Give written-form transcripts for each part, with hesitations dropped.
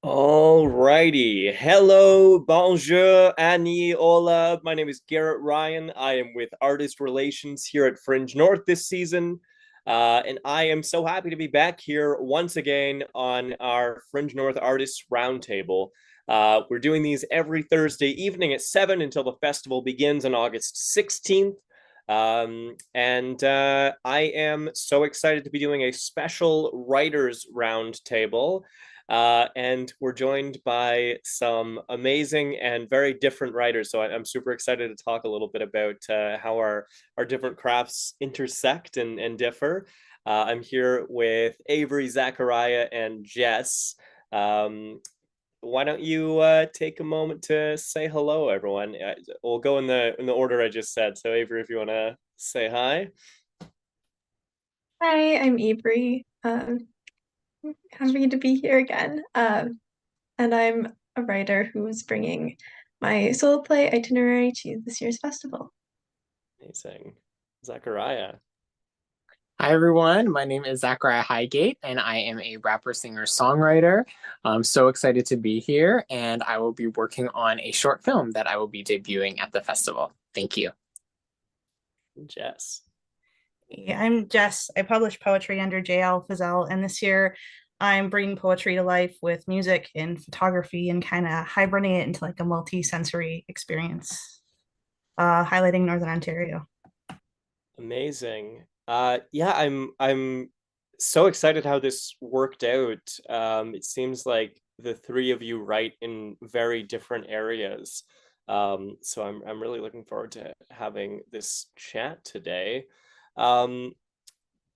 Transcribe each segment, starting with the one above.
All righty. Hello, bonjour, Annie, hola. My name is Garrett Ryan. I am with Artist Relations here at Fringe North this season. And I am so happy to be back here once again on our Fringe North Artists Roundtable. We're doing these every Thursday evening at 7 until the festival begins on August 16th. And I am so excited to be doing a special writers roundtable. And we're joined by some amazing and very different writers. So I'm super excited to talk a little bit about how our different crafts intersect and differ. I'm here with Avery, Zachariah, and Jess. Um, why don't you take a moment to say hello, everyone? We'll go in the order I just said. So Avery, if you want to say hi. Hi, I'm Avery. Happy to be here again. And I'm a writer who's bringing my solo play itinerary to this year's festival. Amazing. Zachariah. Hi everyone, my name is Zachariah Highgate and I am a rapper, singer, songwriter. I'm so excited to be here and I will be working on a short film that I will be debuting at the festival. Thank you. Jess. Yeah, I'm Jess. I publish poetry under JL Fizzell, and this year I'm bringing poetry to life with music and photography and kind of hibernating it into like a multi-sensory experience, highlighting Northern Ontario. Amazing. Yeah, I'm so excited how this worked out. It seems like the three of you write in very different areas. So I'm really looking forward to having this chat today. Um,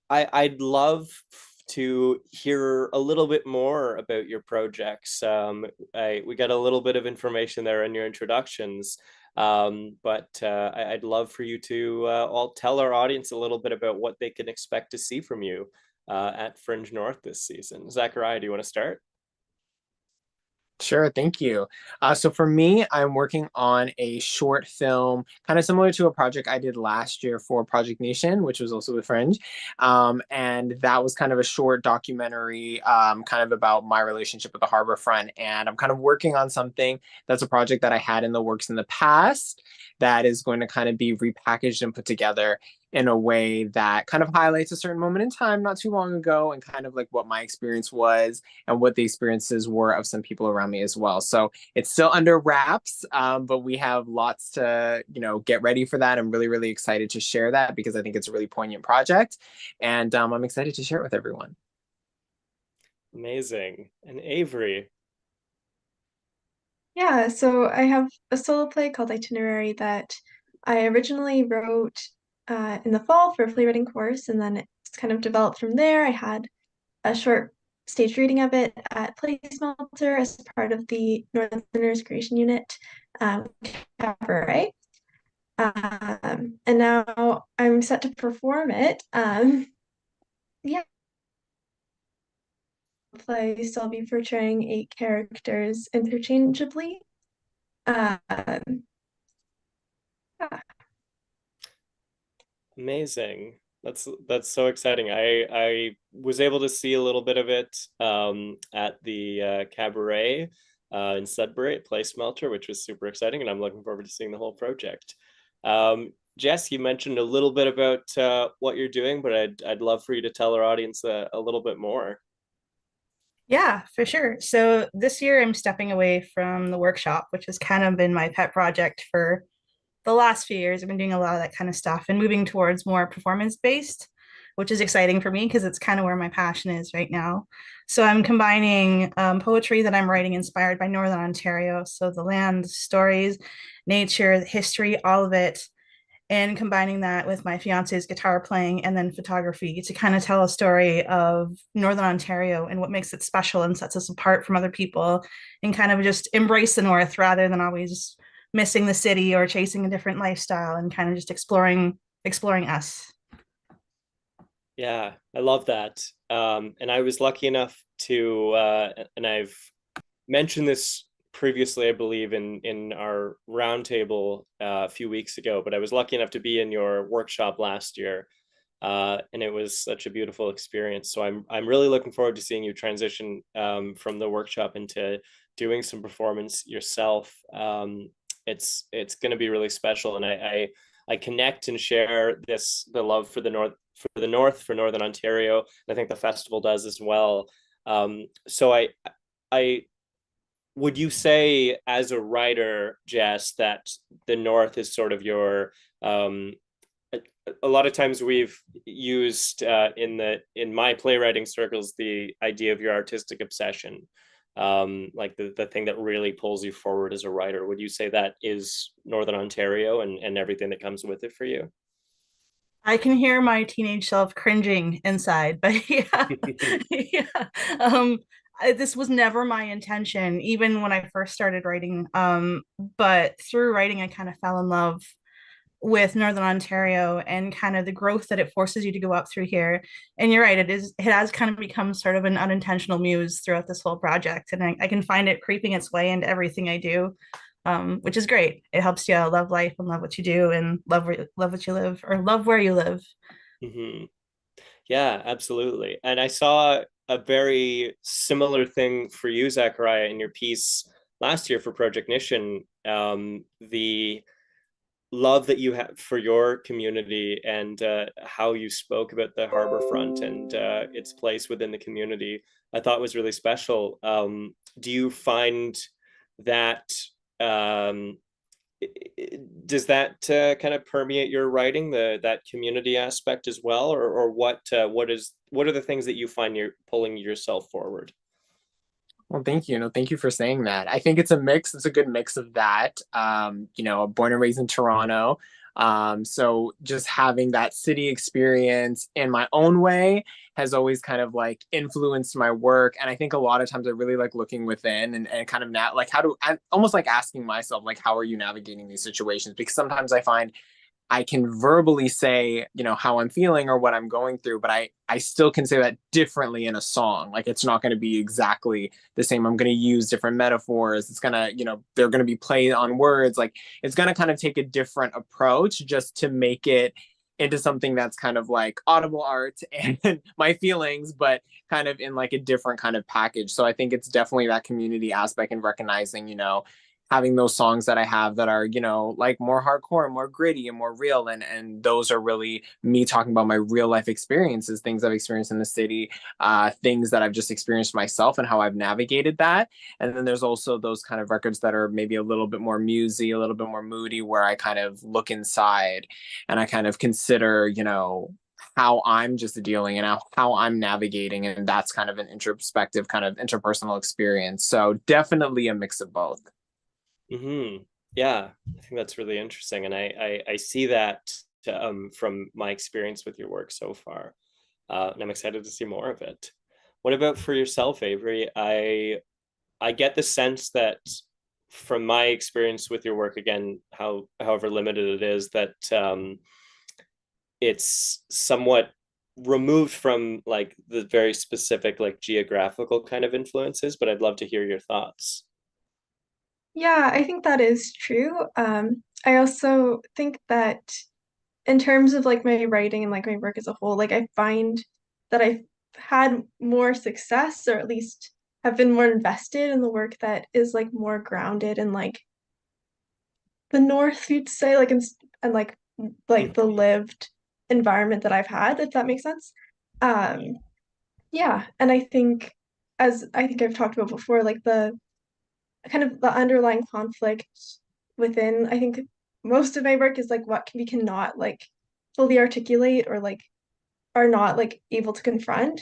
I'd love to hear a little bit more about your projects. We got a little bit of information there in your introductions, but I'd love for you to all tell our audience a little bit about what they can expect to see from you at Fringe North this season. Zachariah, do you want to start? Sure, thank you. So for me, I'm working on a short film, kind of similar to a project I did last year for Project Nation, which was also with Fringe. And that was kind of a short documentary, kind of about my relationship with the harbor front. And I'm kind of working on something that's a project that I had in the works in the past that is going to kind of be repackaged and put together in a way that kind of highlights a certain moment in time not too long ago and kind of like what my experience was and what the experiences were of some people around me as well. So it's still under wraps, but we have lots to, get ready for that. I'm really, really excited to share that because I think it's a really poignant project. And I'm excited to share it with everyone. Amazing. And Avery. Yeah, so I have a solo play called Itinerary that I originally wrote in the fall for a playwriting course, and then it's kind of developed from there. I had a short stage reading of it at Play Smelter as part of the Northerners Creation Unit cabaret. And now I'm set to perform it. Yeah, play, so I'll be portraying 8 characters interchangeably. Um, yeah. Amazing. That's so exciting. I was able to see a little bit of it at the cabaret in Sudbury at Play Smelter, which was super exciting, and I'm looking forward to seeing the whole project. Jess, you mentioned a little bit about what you're doing, but I'd love for you to tell our audience a little bit more. Yeah, for sure. So this year I'm stepping away from the workshop, which has kind of been my pet project for the last few years. I've been doing a lot of that kind of stuff and moving towards more performance based, which is exciting for me because it's kind of where my passion is right now. So I'm combining poetry that I'm writing inspired by Northern Ontario. So the land, stories, nature, the history, all of it, and combining that with my fiance's guitar playing and then photography to kind of tell a story of Northern Ontario and what makes it special and sets us apart from other people and kind of just embrace the North rather than always missing the city or chasing a different lifestyle and kind of just exploring us. Yeah, I love that. And I was lucky enough to, and I've mentioned this previously, I believe, in our roundtable a few weeks ago, but I was lucky enough to be in your workshop last year. and it was such a beautiful experience. So I'm really looking forward to seeing you transition from the workshop into doing some performance yourself. It's going to be really special, and I connect and share the love for for Northern Ontario, and I think the festival does as well. So I would you say as a writer, Jess, that the North is sort of your a, a lot of times we've used in my playwriting circles the idea of your artistic obsession, like the thing that really pulls you forward as a writer. Would you say that is Northern Ontario and everything that comes with it for you? I can hear my teenage self cringing inside, but yeah, yeah. Um, this was never my intention, even when I first started writing. But through writing, I kind of fell in love with Northern Ontario and kind of the growth that it forces you to go up through here. And you're right, it has kind of become sort of an unintentional muse throughout this whole project. And I can find it creeping its way into everything I do, which is great. It helps you love life and love what you do and love what you live or love where you live. Mm-hmm. Yeah, absolutely. And I saw a very similar thing for you, Zachariah, in your piece last year for Project Nation. The love that you have for your community and how you spoke about the harbor front and its place within the community, I thought was really special. Do you find that um, does that kind of permeate your writing, the that community aspect as well, or what are the things that you find you're pulling yourself forward? Well, thank you. No, thank you for saying that. I think it's a mix. It's a good mix of that. Born and raised in Toronto. So just having that city experience in my own way has always kind of like influenced my work. And I think a lot of times I really like looking within and kind of like how do I almost like asking myself, like, how are you navigating these situations? Because sometimes I find I can verbally say, how I'm feeling or what I'm going through, but I still can say that differently in a song. Like it's not going to be exactly the same. I'm going to use different metaphors. It's going to, they're going to be played on words. Like it's going to kind of take a different approach just to make it into something that's kind of like audible art and my feelings, but kind of in like a different kind of package. So I think it's definitely that community aspect and recognizing, having those songs that I have that are, like more hardcore and more gritty and more real. And those are really me talking about my real life experiences, things I've experienced in the city, things that I've just experienced myself and how I've navigated that. And then there's also those kind of records that are maybe a little bit more musy, a little bit more moody, where I kind of look inside and I kind of consider, how I'm just dealing and how I'm navigating. And that's kind of an introspective kind of interpersonal experience. So definitely a mix of both. Mm-hmm. Yeah, I think that's really interesting, and I see that from my experience with your work so far, and I'm excited to see more of it. What about for yourself, Avery? I get the sense that from my experience with your work, again, however limited it is, that it's somewhat removed from like the very specific like geographical kind of influences, but I'd love to hear your thoughts. Yeah, I think that is true. I also think that in terms of like my writing and like my work as a whole, like I find that I've had more success or at least have been more invested in the work that is like more grounded in like the North, you'd say, like and like the lived environment that I've had, if that makes sense. Um, yeah, and I think as I think I've talked about before, like the kind of the underlying conflict within, I think most of my work is like what we cannot like fully articulate or like are not like able to confront,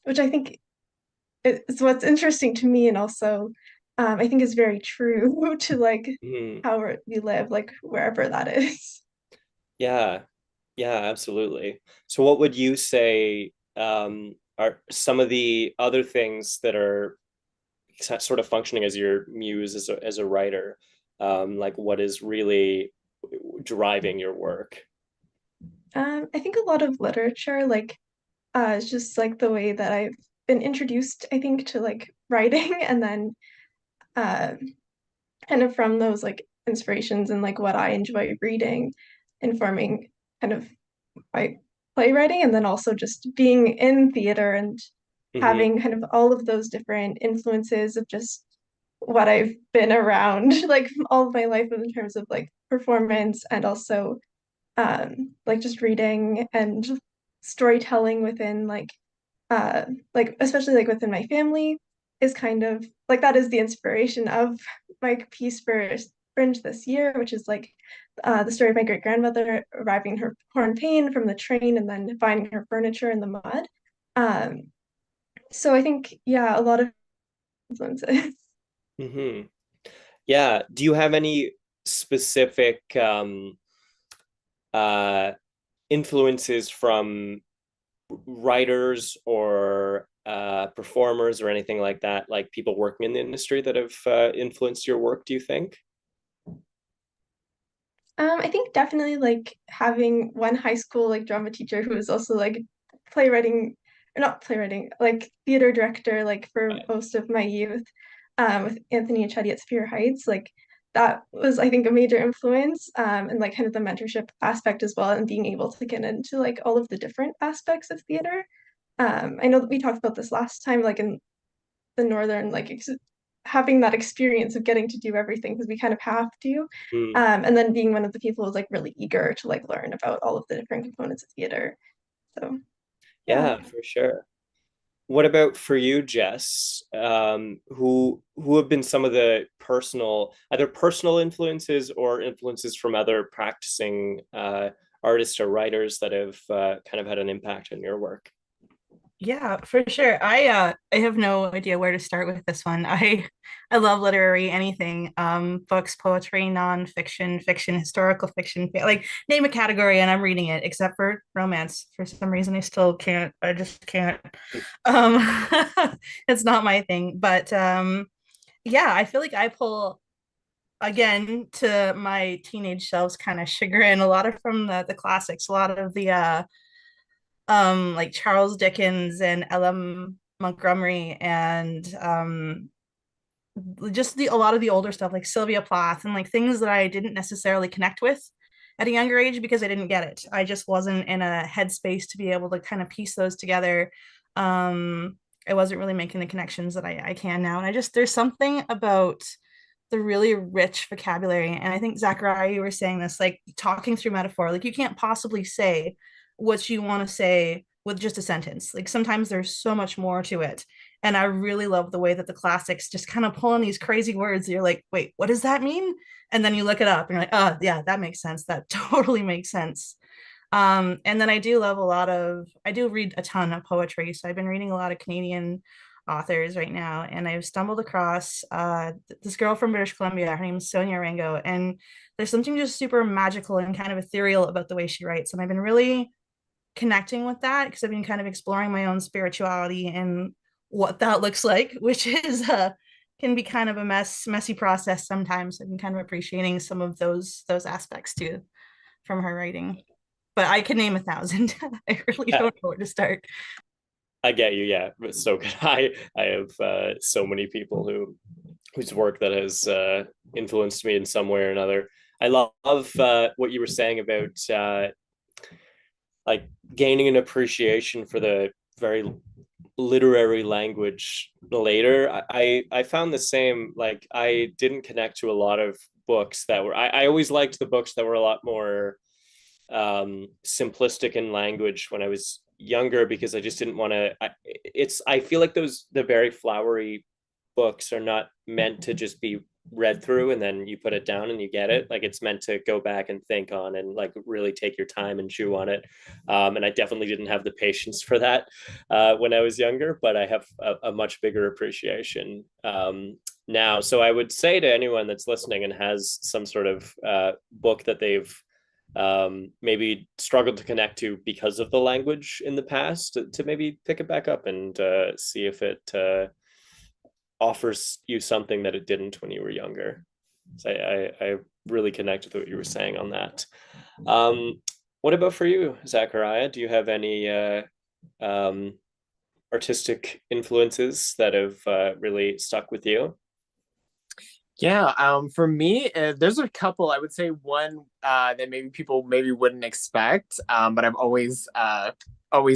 which I think is what's interesting to me and also I think is very true to like Mhm. how we live, like wherever that is. Yeah, yeah, absolutely. So what would you say are some of the other things that are sort of functioning as your muse as a writer? Like what is really driving your work? I think a lot of literature, like it's just like the way that I've been introduced, I think, to like writing and then uh kind of from those like inspirations and like what I enjoy reading, informing kind of my playwriting, and then also just being in theater and Hmm. having kind of all of those different influences of just what I've been around like all of my life in terms of like performance and also like just reading and storytelling within like especially like within my family is kind of like that is the inspiration of my piece for Fringe this year, which is like the story of my great grandmother arriving in her horn pain from the train and then finding her furniture in the mud. Um, so I think yeah, a lot of influences. Hmm. Yeah. Do you have any specific uh, influences from writers or performers or anything like that, like people working in the industry that have influenced your work, do you think? I think definitely like having one high school like drama teacher who was also like playwriting or not playwriting, like theater director like for most of my youth, with Anthony and Chetty at Spear Heights, like that was I think a major influence, and like kind of the mentorship aspect as well and being able to get into like all of the different aspects of theater. I know that we talked about this last time, like in the northern like having that experience of getting to do everything because we kind of have to, Mm. and then being one of the people who's like really eager to like learn about all of the different components of theater. So yeah. Yeah, for sure. What about for you, Jess? Who have been some of the personal, either personal influences or influences from other practicing artists or writers that have kind of had an impact on your work? Yeah, for sure. I have no idea where to start with this one. I love literary anything. Books, poetry, nonfiction, fiction, historical fiction, like name a category and I'm reading it, except for romance. For some reason I still can't. I just can't. Um it's not my thing. But yeah, I feel like I pull again to my teenage selves kind of chagrin, a lot of from the classics, a lot of the like Charles Dickens and L.M. Montgomery and just a lot of the older stuff like Sylvia Plath and like things that I didn't necessarily connect with at a younger age because I didn't get it. I just wasn't in a headspace to be able to kind of piece those together. Um, I wasn't really making the connections that I can now. And I just, there's something about the really rich vocabulary. And I think, Zachariah, you were saying this, like talking through metaphor, like you can't possibly say what you want to say with just a sentence. Like sometimes there's so much more to it. And I really love the way that the classics just kind of pull in these crazy words. You're like, wait, what does that mean? And then you look it up and you're like, oh, yeah, that makes sense. That totally makes sense. And then I do love a lot of, I do read a ton of poetry. So I've been reading a lot of Canadian authors right now. And I've stumbled across this girl from British Columbia. Her name is Sonia Rango. And there's something just super magical and kind of ethereal about the way she writes. And I've been really connecting with that because I've been kind of exploring my own spirituality and what that looks like, which is can be kind of a messy process sometimes. I've been kind of appreciating some of those aspects too from her writing. But I can name 1,000. I really Yeah, don't know where to start. I get you. Yeah, it's so good. I have so many people whose work that has influenced me in some way or another. I love what you were saying about like gaining an appreciation for the very literary language later. I found the same. Like I didn't connect to a lot of books that were. I always liked the books that were a lot more simplistic in language when I was younger because I just didn't want to. I feel like those the very flowery books are not meant to just be read through and then you put it down and you get it. Like it's meant to go back and think on and like really take your time and chew on it. And I definitely didn't have the patience for that when I was younger, but I have a much bigger appreciation now. So I would say to anyone that's listening and has some sort of book that they've maybe struggled to connect to because of the language in the past to maybe pick it back up and see if it offers you something that it didn't when you were younger. So I really connected with what you were saying on that. What about for you, Zachariah? Do you have any um, artistic influences that have really stuck with you? Yeah, for me, there's a couple. I would say one that maybe people maybe wouldn't expect, but I've always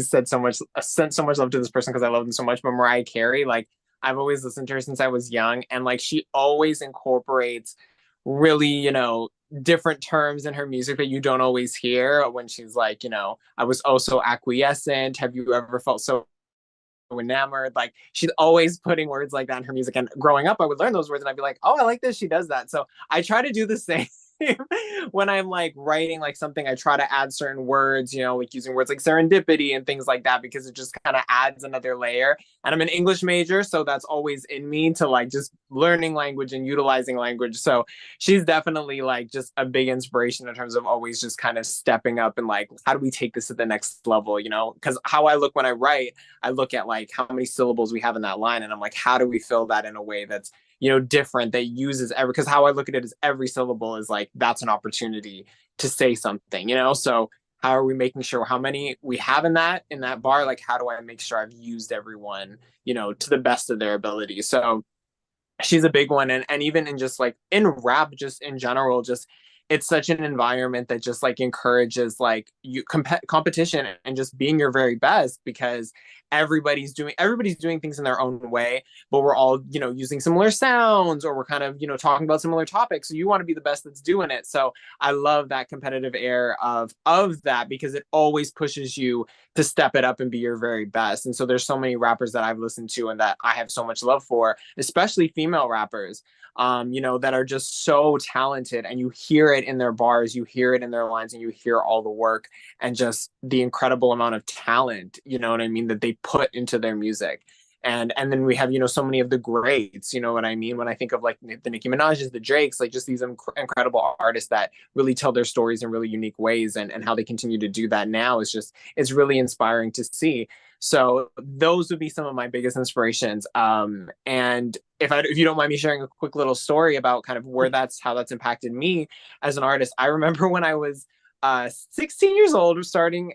said so much, sent so much love to this person because I love them so much. But Mariah Carey, like I've always listened to her since I was young, and like she always incorporates really, different terms in her music that you don't always hear when she's like, I was also acquiescent. Have you ever felt so enamored? Like she's always putting words like that in her music. And growing up, I would learn those words and I'd be like, oh, I like this. She does that. So I try to do the same. When I'm like writing like something, I try to add certain words, like using words like serendipity and things like that because it just kind of adds another layer. And I'm an English major, so that's always in me to like just learning language and utilizing language. So she's definitely like just a big inspiration in terms of always just kind of stepping up and like, how do we take this to the next level, Because how I look when I write, I look at like how many syllables we have in that line and I'm like, how do we fill that in a way that's different, that uses every, because how I look at it is every syllable is like that's an opportunity to say something, So how are we making sure how many we have in that bar? Like how do I make sure I've used everyone, to the best of their ability? So she's a big one. And even in just like in rap, just in general, just it's such an environment that just like encourages like competition and just being your very best because everybody's doing things in their own way, but we're all using similar sounds or we're kind of talking about similar topics, so you want to be the best that's doing it. So I love that competitive air of that because it always pushes you to step it up and be your very best. And so there's so many rappers that I've listened to and that I have so much love for, especially female rappers, that are just so talented, and you hear it in their bars, you hear it in their lines, and you hear all the work and just the incredible amount of talent, you know what I mean, that they put into their music. And then we have, so many of the greats, you know what I mean? When I think of like the Nicki Minaj's, the Drakes, like just these incredible artists that really tell their stories in really unique ways, and how they continue to do that now is just, it's really inspiring to see. So those would be some of my biggest inspirations. And if you don't mind me sharing a quick little story about kind of how that's impacted me as an artist, I remember when I was 16 years old, starting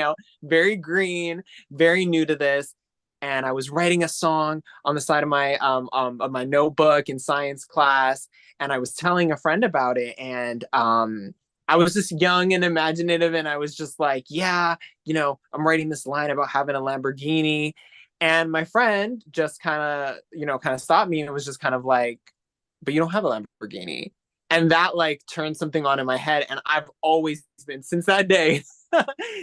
out, very green, very new to this, and I was writing a song on the side of my notebook in science class, and I was telling a friend about it, and I was just young and imaginative, and I was just like, yeah, I'm writing this line about having a Lamborghini, and my friend just kind of stopped me and was just kind of like, but you don't have a Lamborghini. And that like turned something on in my head. And I've always been, since that day,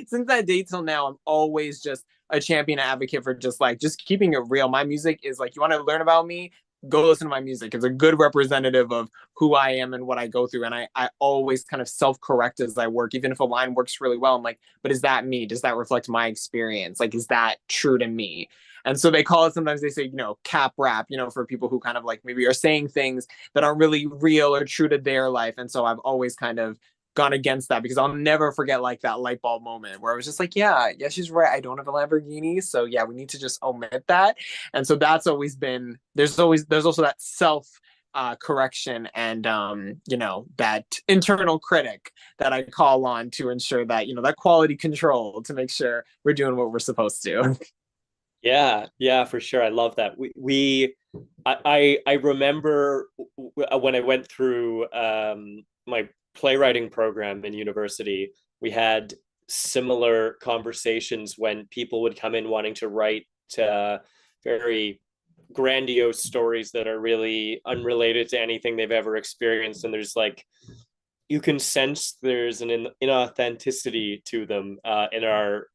since that day till now, I'm always just a champion advocate for just keeping it real. My music is like, you want to learn about me? Go listen to my music. It's a good representative of who I am and what I go through. And I always kind of self-correct as I work. Even if a line works really well, I'm like, but is that me? Does that reflect my experience? Like, is that true to me? And so they call it, sometimes they say, cap rap, for people who kind of like maybe are saying things that aren't really real or true to their life. And so I've always kind of gone against that because I'll never forget like that light bulb moment where I was just like, yeah, she's right. I don't have a Lamborghini. So yeah, we need to just omit that. And so that's always been, there's also that self correction and that internal critic that I call on to ensure that that quality control to make sure we're doing what we're supposed to. Yeah, yeah, for sure. I love that. I remember when I went through my playwriting program in university, we had similar conversations when people would come in wanting to write very grandiose stories that are really unrelated to anything they've ever experienced, and there's like you can sense there's an inauthenticity to them in our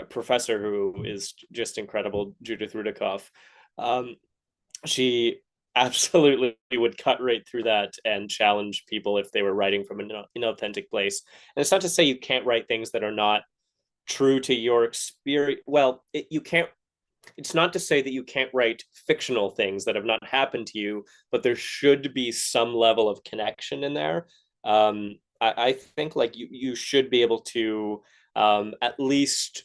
professor who is just incredible, Judith Rudikoff. She absolutely would cut right through that and challenge people if they were writing from an inauthentic place. And it's not to say you can't write things that are not true to your experience. Well, you can't. It's not to say that you can't write fictional things that have not happened to you, but there should be some level of connection in there. I think like you should be able to at least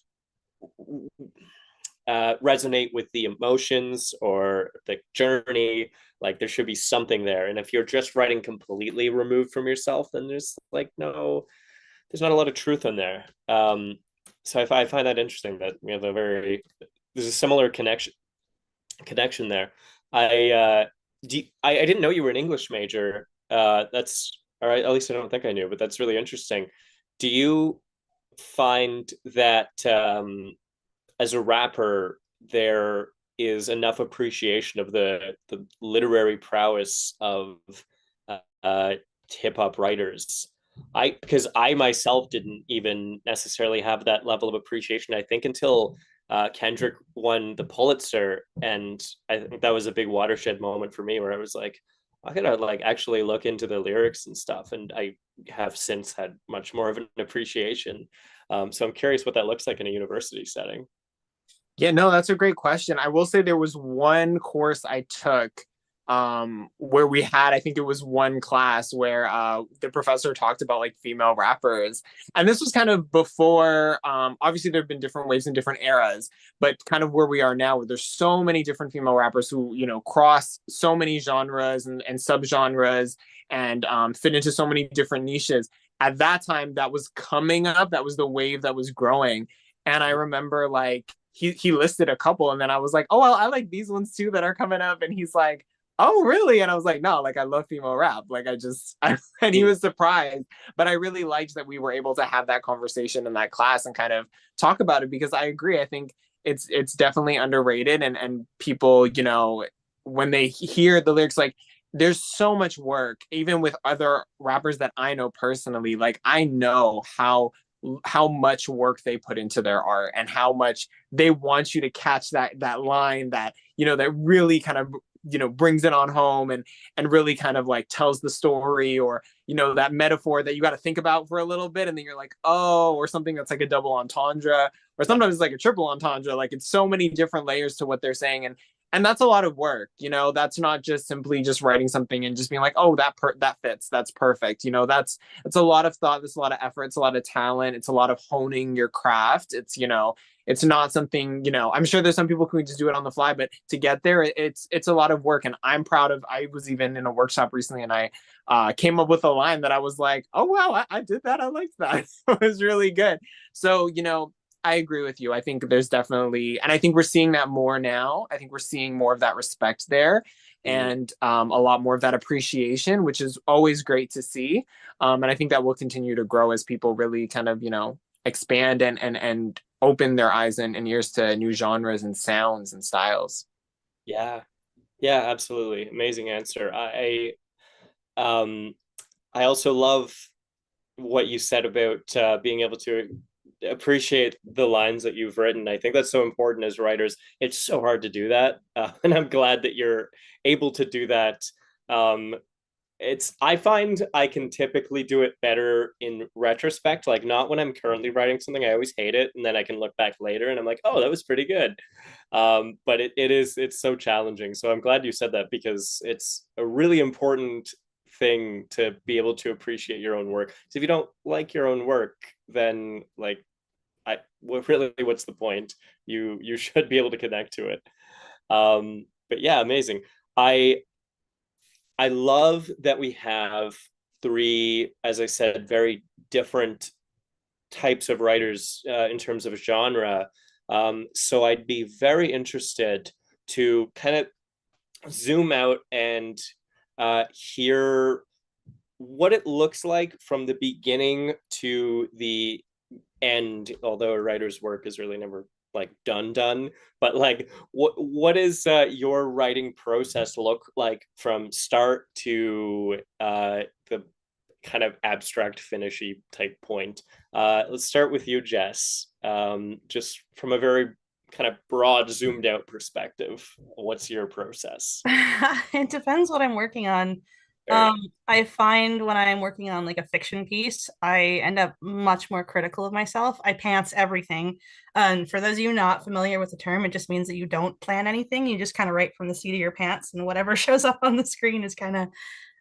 resonate with the emotions or the journey. Like there should be something there. And if you're just writing completely removed from yourself, then there's like there's not a lot of truth in there. So I find that interesting that there's a similar connection there. I I didn't know you were an English major. That's all right. At least I don't think I knew, but that's really interesting. Do you find that as a rapper, there is enough appreciation of the literary prowess of uh, hip hop writers? Because I myself didn't even necessarily have that level of appreciation. I think until Kendrick won the Pulitzer, and I think that was a big watershed moment for me where I was like, I gotta like actually look into the lyrics and stuff, and I have since had much more of an appreciation. So I'm curious what that looks like in a university setting. Yeah, no, that's a great question. I will say there was one course I took where we had, I think it was one class where the professor talked about like female rappers. And this was kind of before obviously there have been different waves in different eras, but kind of where we are now where there's so many different female rappers who, you know, cross so many genres and subgenres and fit into so many different niches. At that time that was coming up, that was the wave that was growing. And I remember like he listed a couple and then I was like, oh well, I like these ones too that are coming up. And he's like, oh really? And I was like, no, like I love female rap. Like and he was surprised. But I really liked that we were able to have that conversation in that class and kind of talk about it because I agree. I think it's definitely underrated and people, you know, when they hear the lyrics, like there's so much work, even with other rappers that I know personally, like I know how much work they put into their art and how much they want you to catch that line that, you know, that really kind of, you know, brings it on home and really kind of like tells the story, or, you know, that metaphor that you got to think about for a little bit and then you're like, oh, or something that's like a double entendre, or Yeah. sometimes it's like a triple entendre. Like it's so many different layers to what they're saying, and that's a lot of work. You know, that's not just simply just writing something and just being like, oh, that fits, that's perfect. You know, that's a lot of thought, there's a lot of effort, it's a lot of talent, it's a lot of honing your craft. It's, you know, it's not something, you know, I'm sure there's some people who can just do it on the fly, but to get there, it's a lot of work. And I'm proud of, I was even in a workshop recently and I came up with a line that I was like, oh wow, I did that, I liked that. It was really good. So, you know, I agree with you. I think there's definitely, and I think we're seeing that more now. I think we're seeing more of that respect there Mm. and a lot more of that appreciation, which is always great to see. And I think that will continue to grow as people really kind of, you know, expand and open their eyes and ears to new genres and sounds and styles. Yeah, yeah, absolutely. Amazing answer. Um I also love what you said about being able to appreciate the lines that you've written. I think that's so important as writers. It's so hard to do that, and I'm glad that you're able to do that. Um, it's I find I can typically do it better in retrospect, like not when I'm currently writing something. I always hate it, and then I can look back later and I'm like, oh, that was pretty good. But it's so challenging. So I'm glad you said that because it's a really important thing to be able to appreciate your own work. So if you don't like your own work, then like really, what's the point? You should be able to connect to it. But yeah, amazing. I I love that we have three, as I said, very different types of writers in terms of genre. So I'd be very interested to kind of zoom out and hear what it looks like from the beginning to the end, although a writer's work is really never like done, but like what is your writing process look like from start to the kind of abstract finishy type point? Let's start with you, Jess. Just from a very kind of broad zoomed out perspective, what's your process? It depends what I'm working on. Fair enough. I find when I'm working on like a fiction piece, I end up much more critical of myself. I pants everything. And for those of you not familiar with the term, it just means that you don't plan anything. You just kind of write from the seat of your pants, and whatever shows up on the screen is kind of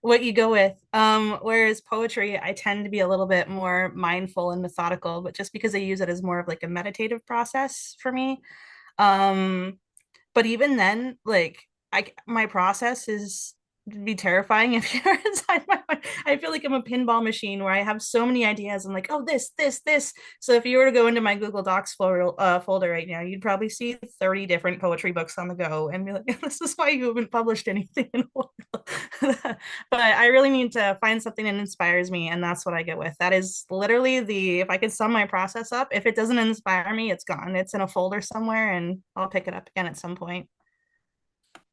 what you go with. Whereas poetry, I tend to be a little bit more mindful and methodical, but just because I use it as more of like a meditative process for me. Um, but even then, like my process is be terrifying if you're inside my mind. I feel like I'm a pinball machine where I have so many ideas. I'm like, oh, this. So if you were to go into my Google Docs folder right now, you'd probably see 30 different poetry books on the go and be like, this is why you haven't published anything in a while. But I really need to find something that inspires me, and that's what I get with. That is literally if I could sum my process up, if it doesn't inspire me, it's gone. It's in a folder somewhere, and I'll pick it up again at some point.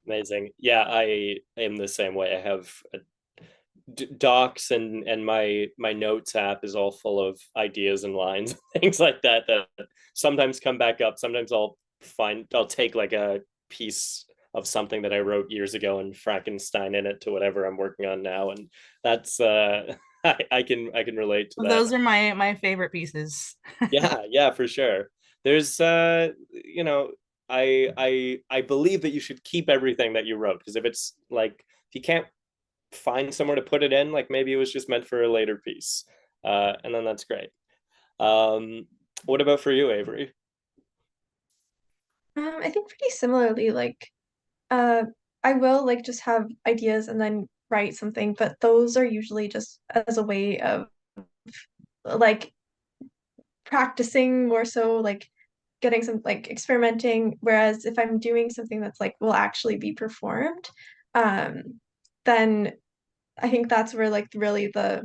Amazing. Yeah, I am the same way. I have docs, and my notes app is all full of ideas and lines, things like that that sometimes come back up. Sometimes I'll take like a piece of something that I wrote years ago and Frankenstein in it to whatever I'm working on now, and that's I can relate to that. Those are my favorite pieces. Yeah, for sure. There's I believe that you should keep everything that you wrote, because if it's like, if you can't find somewhere to put it in, like maybe it was just meant for a later piece. And then that's great. What about for you, Avery? I think pretty similarly, like uh I will like just have ideas and then write something, but those are usually just as a way of like practicing more so, like getting some like experimenting. Whereas if I'm doing something that's like will actually be performed, um, then I think that's where like really the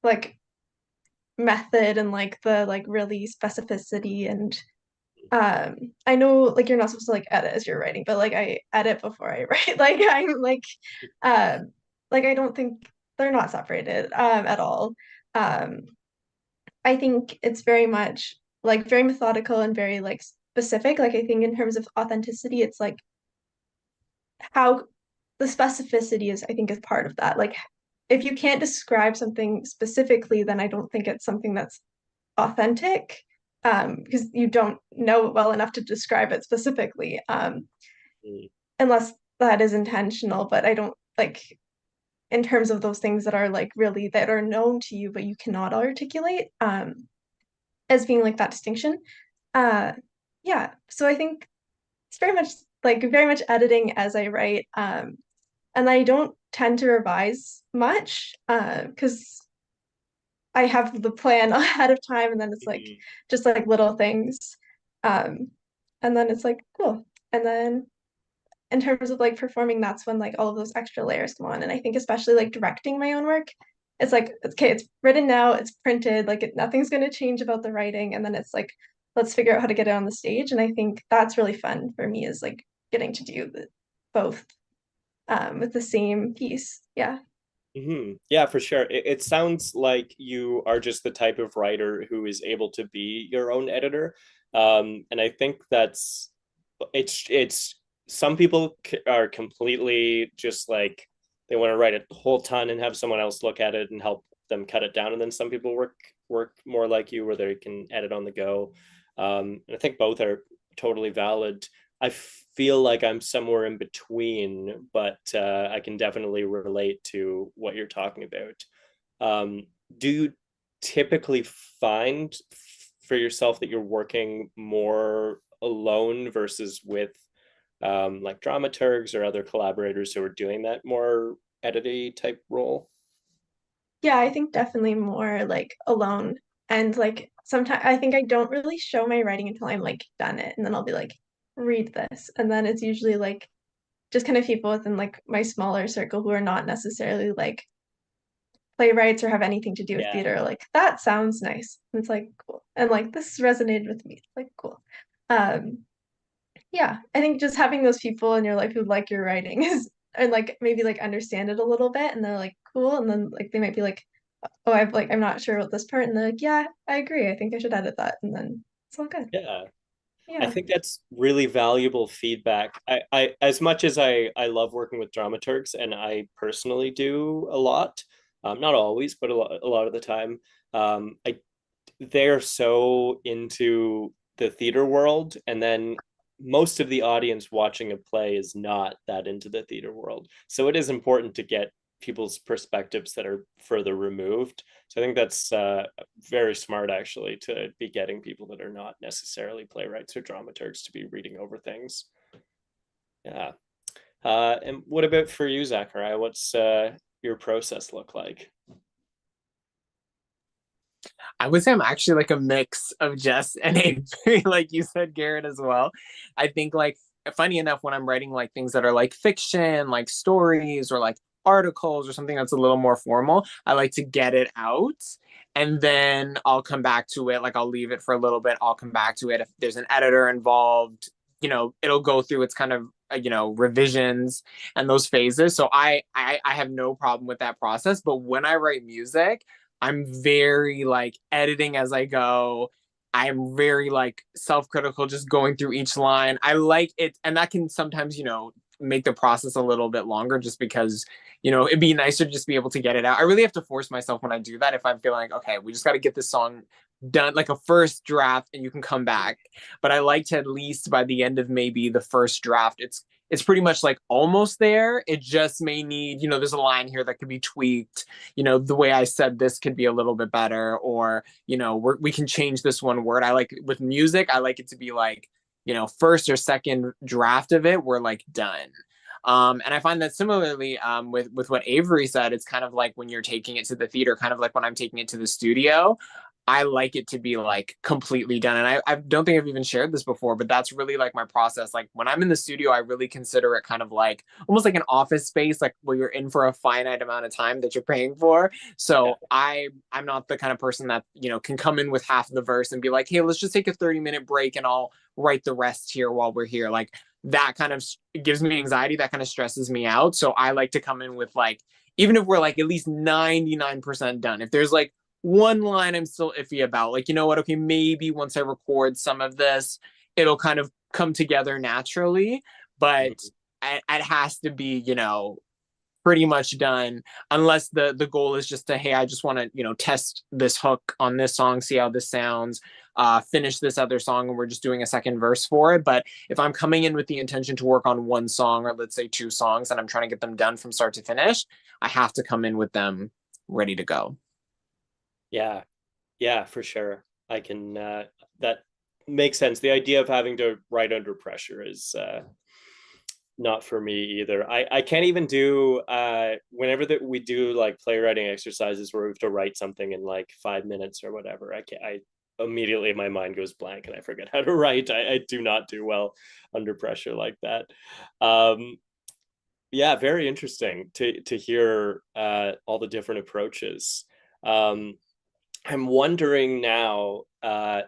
like method and like the like really specificity and I know like you're not supposed to like edit as you're writing, but like I edit before I write. Like I'm like I don't think they're not separated at all. Um I think it's very much like very methodical and very like specific. Like I think in terms of authenticity, it's like how the specificity is, I think, is part of that. Like if you can't describe something specifically, then I don't think it's something that's authentic, because you don't know it well enough to describe it specifically, Mm. unless that is intentional. But I don't like in terms of those things that are like really that are known to you, but you cannot articulate, as being like that distinction. Uh, yeah. So I think it's very much editing as I write. And I don't tend to revise much, because I have the plan ahead of time, and then it's like Mhm. just like little things. Um, and then it's like cool. And then in terms of like performing, that's when like all of those extra layers come on. And I think especially like directing my own work, it's like, okay, it's written now, it's printed, like nothing's going to change about the writing. And then it's like, let's figure out how to get it on the stage. And I think that's really fun for me, is like getting to do both, with the same piece. Yeah. Yeah, for sure. It sounds like you are just the type of writer who is able to be your own editor. And I think it's some people are completely just like, they want to write a whole ton and have someone else look at it and help them cut it down. And then some people work more like you, where they can edit on the go. And I think both are totally valid. I feel like I'm somewhere in between, but I can definitely relate to what you're talking about. Um, do you typically find for yourself that you're working more alone versus with like dramaturgs or other collaborators who are doing that more edity type role? Yeah, I think definitely more like alone. And like sometimes I think I don't really show my writing until I'm like done it. And then I'll be like, read this. And then it's usually like just kind of people within like my smaller circle who are not necessarily like playwrights or have anything to do with Yeah. theater. Like, that sounds nice. And it's like cool. And like this resonated with me. It's like cool. Um, yeah, I think just having those people in your life who like your writing is and like maybe like understand it a little bit, and they're like cool, and then like they might be like, oh, I'm not sure about this part, and they're like, yeah, I agree, I think I should edit that, and then it's all good. Yeah. I Yeah. think that's really valuable feedback. I as much as I love working with dramaturgs, and I personally do a lot, not always, but a lot of the time, I they're so into the theater world, and then most of the audience watching a play is not that into the theater world. So it is important to get people's perspectives that are further removed. So I think that's very smart, actually, to be getting people that are not necessarily playwrights or dramaturgs to be reading over things. Yeah. And what about for you, Zachariah? What's your process look like? I would say I'm actually like a mix of Jess and Avery, like you said, Garrett, as well. I think like funny enough, when I'm writing like things that are like fiction, like stories or like articles or something that's a little more formal, I like to get it out and then I'll come back to it. Like I'll leave it for a little bit. I'll come back to it. If there's an editor involved, it'll go through its kind of revisions and those phases. So I have no problem with that process. But when I write music, I'm very like editing as I go. I'm very like self-critical, just going through each line. I like it, and that can sometimes, make the process a little bit longer just because, it'd be nicer to just be able to get it out. I really have to force myself when I do that if I'm feeling like, okay, we just got to get this song done, like a first draft, and you can come back. But I like to at least by the end of maybe the first draft, it's pretty much like almost there. It just may need, there's a line here that could be tweaked. The way I said this could be a little bit better, or, we can change this one word. I like with music, I like it to be like, first or second draft of it, we're like done. And I find that similarly with what Avery said, it's kind of like when you're taking it to the theater, kind of like when I'm taking it to the studio. I like it to be like completely done. And I don't think I've even shared this before, but that's really like my process. Like when I'm in the studio, I really consider it kind of like almost like an office space, like where you're in for a finite amount of time that you're paying for. Yeah. So I'm not the kind of person that, can come in with half the verse and be like, hey, let's just take a 30-minute break and I'll write the rest here while we're here. Like that kind of gives me anxiety, that kind of stresses me out. So I like to come in with like, even if we're like at least 99% done, if there's like one line I'm still iffy about, like, you know what, okay, maybe once I record some of this, it'll kind of come together naturally, but it has to be, pretty much done, unless the goal is just to, hey, I just want to, test this hook on this song, see how this sounds, finish this other song, and we're just doing a second verse for it. But if I'm coming in with the intention to work on one song, or let's say two songs, and I'm trying to get them done from start to finish, I have to come in with them ready to go. Yeah, yeah, for sure. I can that makes sense. The idea of having to write under pressure is not for me either. I can't even do whenever that we do like playwriting exercises where we have to write something in like 5 minutes or whatever. I immediately my mind goes blank and I forget how to write. I do not do well under pressure like that. Um, yeah, very interesting to hear all the different approaches. Um, I'm wondering now, kind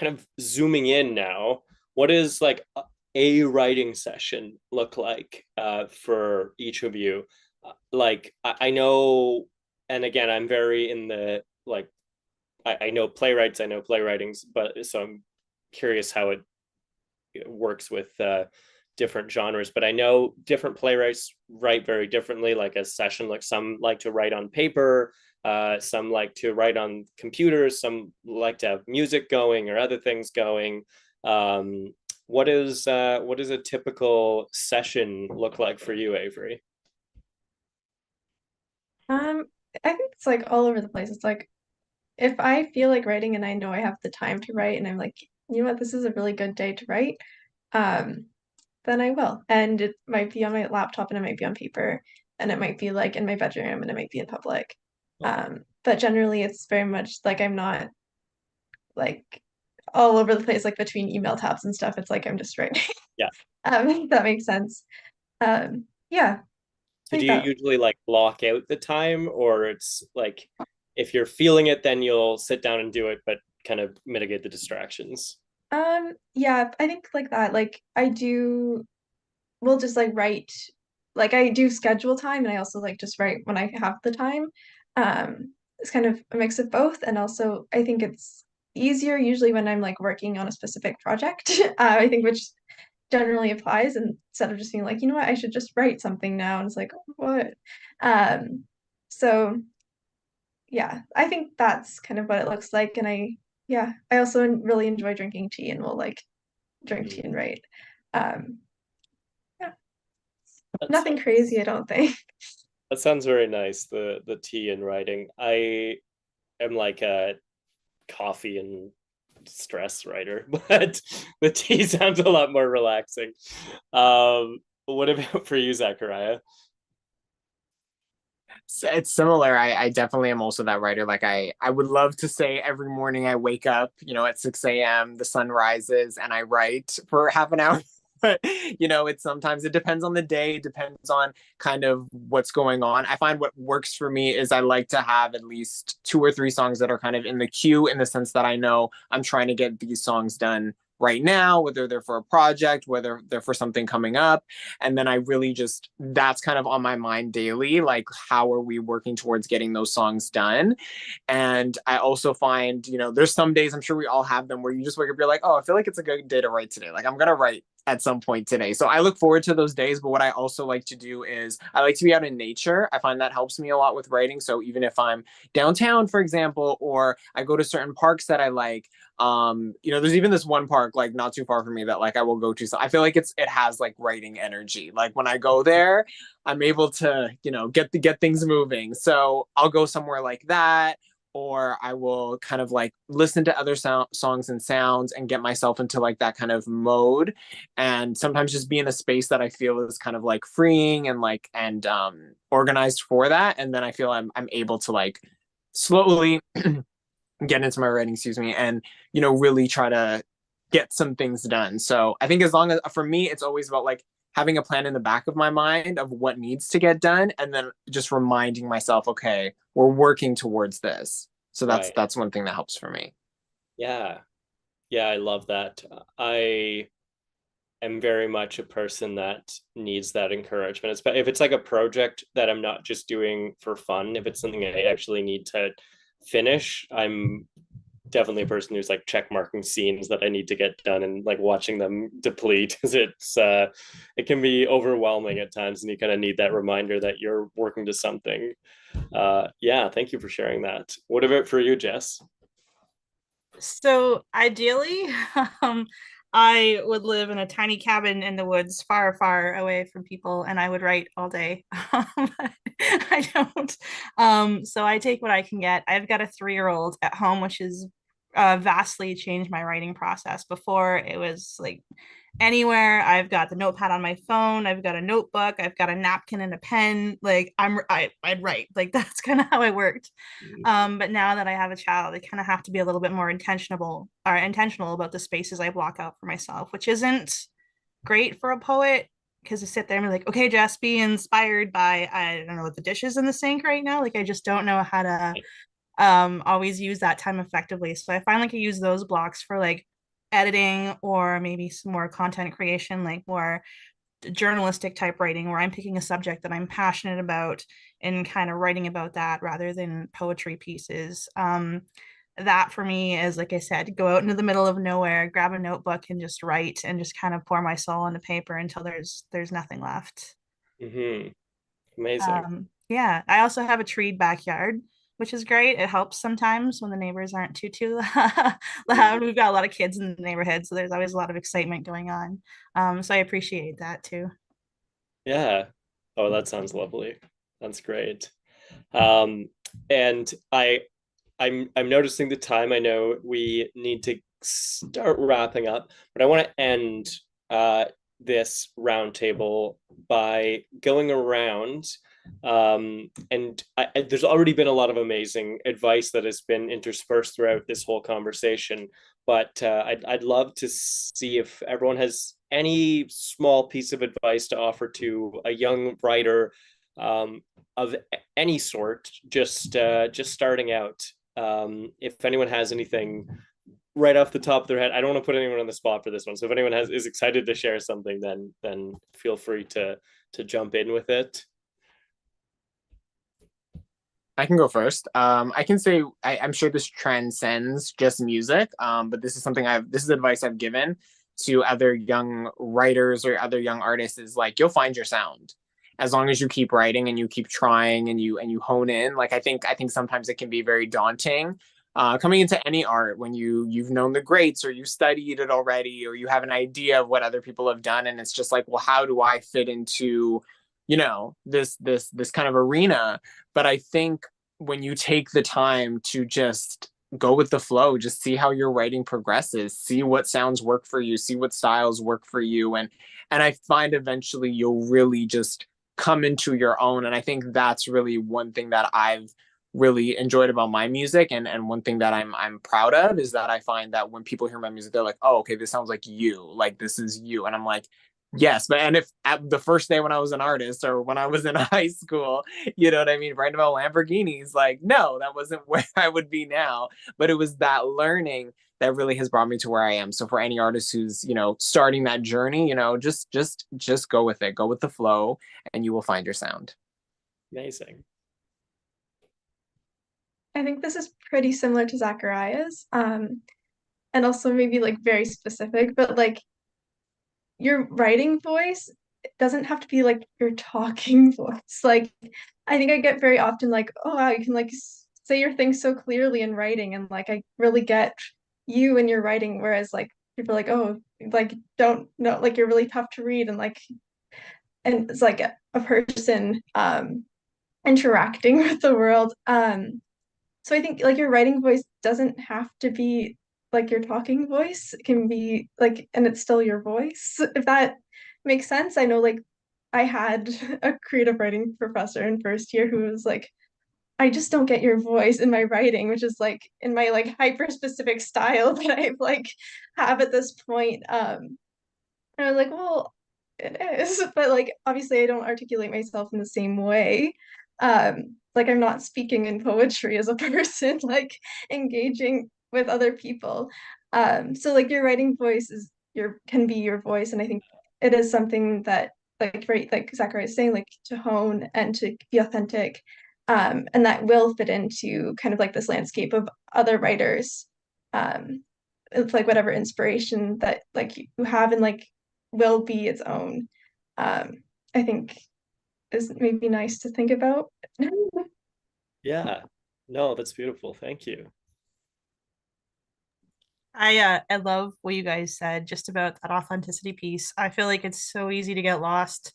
of zooming in now, what is like a writing session look like for each of you? Like I know, and again, I'm very in the like I know playwrights, I know playwritings, but so I'm curious how it works with different genres. But I know different playwrights write very differently. Like a session, like some like to write on paper, some like to write on computers, some like to have music going or other things going. Um, what does a typical session look like for you, Avery? Um, I think it's like all over the place. It's like if I feel like writing and I know I have the time to write and I'm like, you know what, this is a really good day to write, um, then I will. And it might be on my laptop and it might be on paper and it might be like in my bedroom and it might be in public. Okay. But generally it's very much like I'm not like all over the place, like between email tabs and stuff. It's like I'm just writing. Yeah. If that makes sense. Yeah, I So do think you that. usually like block out the time, or it's like if you're feeling it, then you'll sit down and do it, but kind of mitigate the distractions? Yeah, I think like that. Like I do, we'll just like write, like I do schedule time and I also like just write when I have the time. It's kind of a mix of both. And also I think it's easier usually when I'm like working on a specific project. I think which generally applies and instead of just being like, you know what, I should just write something now. And it's like, what? Um, so yeah, I think that's kind of what it looks like. And yeah, I also really enjoy drinking tea and will like drink tea Mm, and write. Um, yeah, that nothing sounds crazy, I don't think. that sounds very nice. The tea and writing. I am like a coffee and stress writer, but the tea sounds a lot more relaxing. Um, what about for you, Zachariah? It's similar. I definitely am also that writer. Like I would love to say every morning I wake up, at 6 a.m., the sun rises and I write for half an hour. But it's sometimes it depends on the day, it depends on kind of what's going on. I find what works for me is I like to have at least 2 or 3 songs that are kind of in the queue, in the sense that I know I'm trying to get these songs done right now, whether they're for a project, whether they're for something coming up. And then I really just, that's kind of on my mind daily. Like, how are we working towards getting those songs done? And I also find, there's some days, I'm sure we all have them, where you just wake up, you're like, oh, I feel like it's a good day to write today. Like, I'm going to write at some point today. So I look forward to those days. But what I also like to do is I like to be out in nature. I find that helps me a lot with writing. So even if I'm downtown, for example, or I go to certain parks that I like, there's even this one park like not too far from me that like I will go to. So I feel like it has like writing energy. Like when I go there, I'm able to, get things moving. So I'll go somewhere like that, or I will kind of like listen to other songs and sounds and get myself into like that kind of mode. And sometimes just be in a space that I feel is kind of like freeing and like organized for that. And then I feel I'm able to like slowly get into my writing, excuse me, and really try to get some things done. So I think as long as, for me, it's always about like having a plan in the back of my mind of what needs to get done, and then just reminding myself, okay, we're working towards this. So that's Right. that's one thing that helps for me. Yeah. Yeah, I love that. I am very much a person that needs that encouragement. If it's like a project that I'm not just doing for fun, if it's something I actually need to finish, I'm definitely a person who's like check marking scenes that I need to get done and like watching them deplete, because it can be overwhelming at times, and you kind of need that reminder that you're working to something. Yeah, thank you for sharing that. What about for you, Jess? So ideally, um, I would live in a tiny cabin in the woods, far, far away from people, and I would write all day. I don't. So I take what I can get. I've got a 3-year-old at home, which has vastly changed my writing process. Before it was like anywhere. I've got the notepad on my phone. I've got a notebook. I've got a napkin and a pen. Like I'd write. Like that's kind of how I worked. But now that I have a child, I kind of have to be a little bit more intentional about the spaces I block out for myself, which isn't great for a poet, because to sit there and be like, okay, Jess, be inspired by, I don't know, what the dishes in the sink right now. Like I just don't know how to always use that time effectively. So I find like I use those blocks for like editing, or maybe some more content creation, like more journalistic type writing, where I'm picking a subject that I'm passionate about and kind of writing about that rather than poetry pieces. That for me is, like I said, go out into the middle of nowhere, grab a notebook and just write, and just kind of pour my soul onto paper until there's nothing left. Mm-hmm. Amazing. Yeah, I also have a treed backyard, which is great. It helps sometimes when the neighbors aren't too loud. We've got a lot of kids in the neighborhood, so there's always a lot of excitement going on. So I appreciate that too. Yeah. Oh, that sounds lovely. That's great. Um, and I'm noticing the time. I know we need to start wrapping up, but I want to end uh, this roundtable by going around. And there's already been a lot of amazing advice that has been interspersed throughout this whole conversation. But I'd love to see if everyone has any small piece of advice to offer to a young writer, of any sort, just starting out. If anyone has anything right off the top of their head, I don't want to put anyone on the spot for this one. So if anyone is excited to share something, then feel free to jump in with it. I can go first. I can say I'm sure this transcends just music, but this is advice I've given to other young writers or other young artists, is like, you'll find your sound as long as you keep writing and you keep trying and you hone in. Like I think sometimes it can be very daunting coming into any art when you've known the greats, or you've studied it already, or you have an idea of what other people have done, and it's just like, well, how do I fit into this kind of arena? But I think when you take the time to just go with the flow, just see how your writing progresses, see what sounds work for you, see what styles work for you. And I find eventually you'll really just come into your own. And I think that's really one thing that I've really enjoyed about my music, and one thing that I'm proud of is that I find that when people hear my music, they're like, oh, okay, this sounds like you, like this is you. And I'm like, yes. But and if at the first day when I was an artist or when I was in high school, you know what I mean, writing about Lamborghinis, like, no, that wasn't where I would be now. But it was that learning that really has brought me to where I am. So for any artist who's, starting that journey, just go with it, go with the flow, and you will find your sound. Amazing. I think this is pretty similar to Zachariah's, and also maybe like very specific, but like your writing voice doesn't have to be like your talking voice. Like I think I get very often like, oh wow, you can like say your things so clearly in writing, and like I really get you in your writing, whereas like people are like, oh, like don't know, like you're really tough to read, and like and it's like a person interacting with the world. So I think like your writing voice doesn't have to be like your talking voice. It can be like, and it's still your voice, if that makes sense. I know like I had a creative writing professor in first year who was like, I just don't get your voice in my writing, which is like in my like hyper specific style that I like have at this point. And I was like, well, it is, but like obviously I don't articulate myself in the same way. Like I'm not speaking in poetry as a person, like engaging with other people. So like your writing voice is your can be your voice, and I think it is something that like right like Zachariah is saying, like to hone and to be authentic. And that will fit into kind of like this landscape of other writers. It's like whatever inspiration that like you have and like will be its own. I think is maybe nice to think about. Yeah. No, that's beautiful. Thank you. I love what you guys said just about that authenticity piece. I feel like it's so easy to get lost,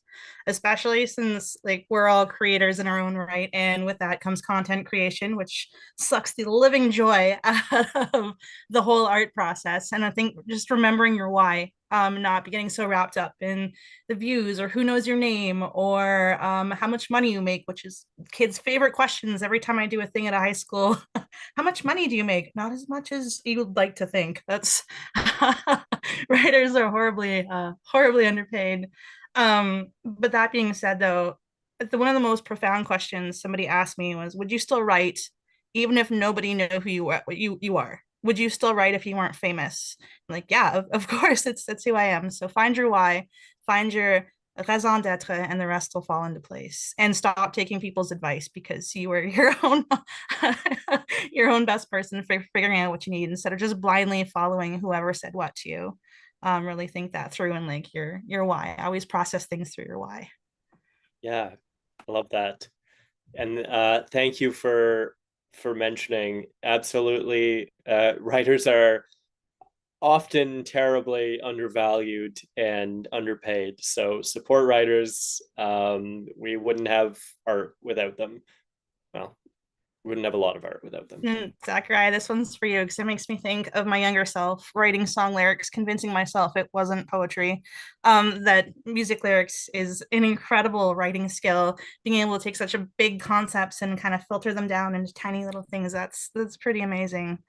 especially since like we're all creators in our own right, and with that comes content creation, which sucks the living joy out of the whole art process. And I think just remembering your why, not getting so wrapped up in the views or who knows your name or how much money you make, which is kids' favorite questions every time I do a thing at a high school. How much money do you make? Not as much as you would like to think. That's writers are horribly underpaid. But that being said, though, one of the most profound questions somebody asked me was, "Would you still write, even if nobody knew who you are? Would you still write if you weren't famous?" I'm like, yeah, of course, it's who I am. So find your why, find your raison d'etre, and the rest will fall into place. And stop taking people's advice because you are your own your own best person for figuring out what you need instead of just blindly following whoever said what to you. Really think that through and like your why. Always process things through your why. Yeah, I love that. And thank you for mentioning. Absolutely, writers are often terribly undervalued and underpaid. So support writers. We wouldn't have art without them. Well, we wouldn't have a lot of art without them. Zachariah, this one's for you because it makes me think of my younger self writing song lyrics, convincing myself it wasn't poetry. That music lyrics is an incredible writing skill. Being able to take such a big concepts and kind of filter them down into tiny little things. That's pretty amazing.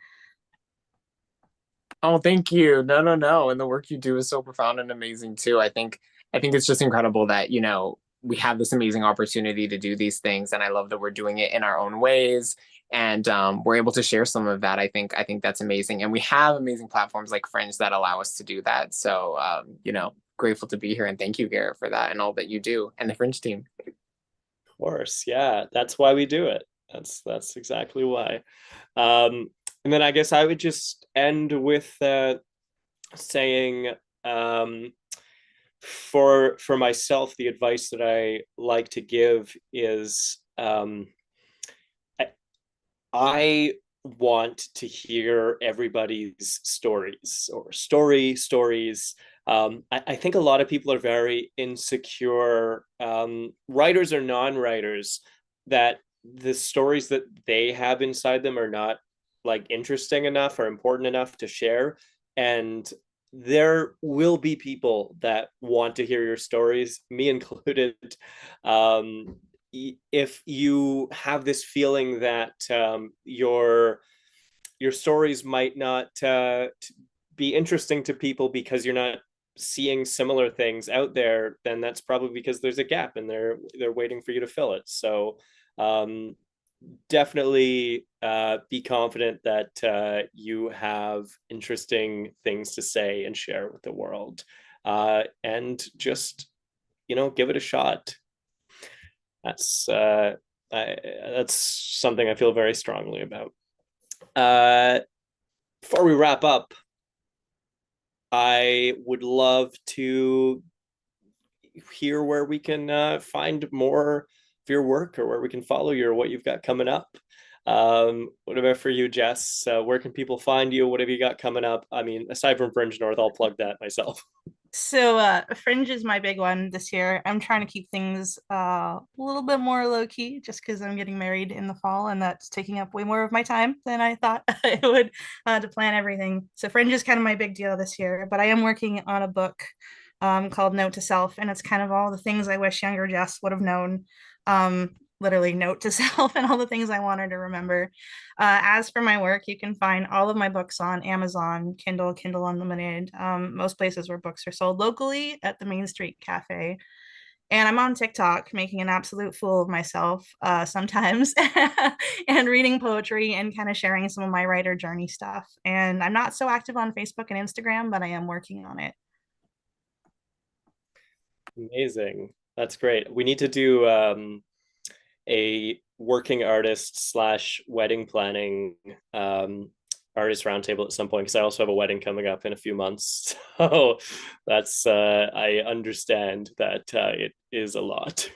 Oh, thank you. No, no, no. And the work you do is so profound and amazing too. I think it's just incredible that, we have this amazing opportunity to do these things. And I love that we're doing it in our own ways. And we're able to share some of that. I think that's amazing. And we have amazing platforms like Fringe that allow us to do that. So grateful to be here. And thank you, Garrett, for that and all that you do and the Fringe team. Of course, yeah, that's why we do it. That's exactly why. And then I guess I would just end with saying, for myself, the advice that I like to give is, I, I want to hear everybody's stories or stories. I think a lot of people are very insecure, writers or non-writers, that the stories that they have inside them are not like interesting enough or important enough to share. And there will be people that want to hear your stories, me included. um, if you have this feeling that your stories might not be interesting to people because you're not seeing similar things out there, then that's probably because there's a gap and they're waiting for you to fill it. So um, definitely be confident that you have interesting things to say and share with the world, and just give it a shot. That's that's something I feel very strongly about. uh, Before we wrap up, I would love to hear where we can find more of your work, or where we can follow you, or what you've got coming up. What about for you, Jess? Where can people find you? What have you got coming up? I mean, aside from Fringe North, I'll plug that myself. So Fringe is my big one this year. I'm trying to keep things a little bit more low key just because I'm getting married in the fall and that's taking up way more of my time than I thought it would, to plan everything. So Fringe is kind of my big deal this year, but I am working on a book called Note to Self, and it's kind of all the things I wish younger Jess would have known. Literally note to self and all the things I want her to remember. As for my work, you can find all of my books on Amazon, Kindle, Kindle Unlimited, most places where books are sold locally at the Main Street Cafe. And I'm on TikTok making an absolute fool of myself sometimes and reading poetry and kind of sharing some of my writer journey stuff. And I'm not so active on Facebook and Instagram, but I am working on it. Amazing. That's great. We need to do a working artist slash wedding planning artist roundtable at some point, because I also have a wedding coming up in a few months. So that's I understand that it is a lot.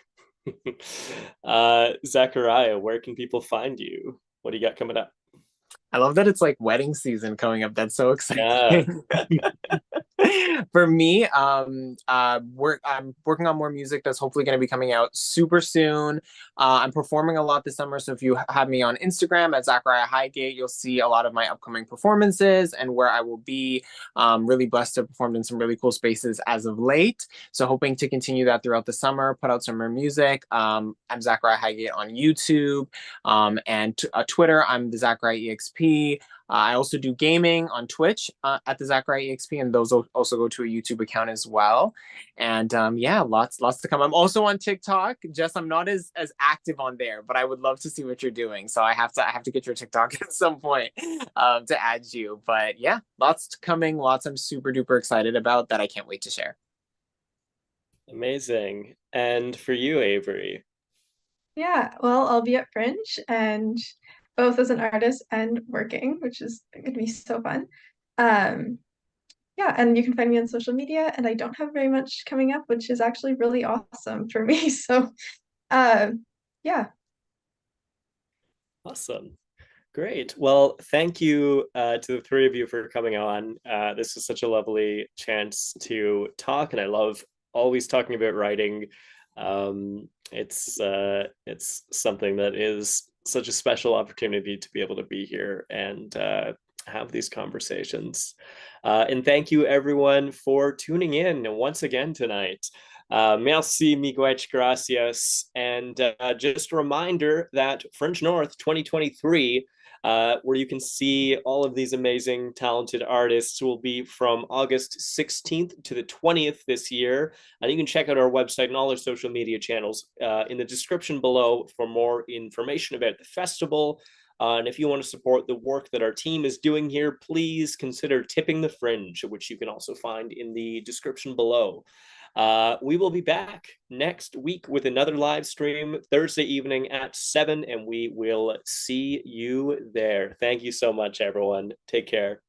Zachariah, where can people find you? What do you got coming up? I love that it's like wedding season coming up. That's so Yeah. exciting. For me, I'm working on more music that's hopefully going to be coming out super soon. I'm performing a lot this summer, so if you have me on Instagram at Zachariah Highgate, you'll see a lot of my upcoming performances and where I will be. Really blessed to have performed in some really cool spaces as of late. So hoping to continue that throughout the summer, put out some more music. I'm Zachariah Highgate on YouTube, and Twitter. I'm the Zachariah EXP. I also do gaming on Twitch at the Zachariah EXP, and those also go to a YouTube account as well. And yeah, lots to come. I'm also on TikTok. Jess, I'm not as active on there, but I would love to see what you're doing. So I have to get your TikTok at some point to add you. But yeah, lots coming. Lots I'm super duper excited about that I can't wait to share. Amazing. And for you, Avery? Yeah, well, I'll be at Fringe and both as an artist and working, which is going to be so fun. Um, yeah, and you can find me on social media, and I don't have very much coming up, which is actually really awesome for me. So, uh, yeah. Awesome. Great. Well, thank you to the three of you for coming on. This is such a lovely chance to talk, and I love always talking about writing. It's something that is such a special opportunity to be able to be here and have these conversations. And thank you, everyone, for tuning in once again tonight. Merci, miigwech, gracias. And just a reminder that Fringe North 2023, where you can see all of these amazing, talented artists, will be from August 16th to the 20th this year. And you can check out our website and all our social media channels in the description below for more information about the festival. And if you want to support the work that our team is doing here, please consider tipping the Fringe, which you can also find in the description below. We will be back next week with another live stream Thursday evening at 7, and we will see you there. Thank you so much, everyone. Take care.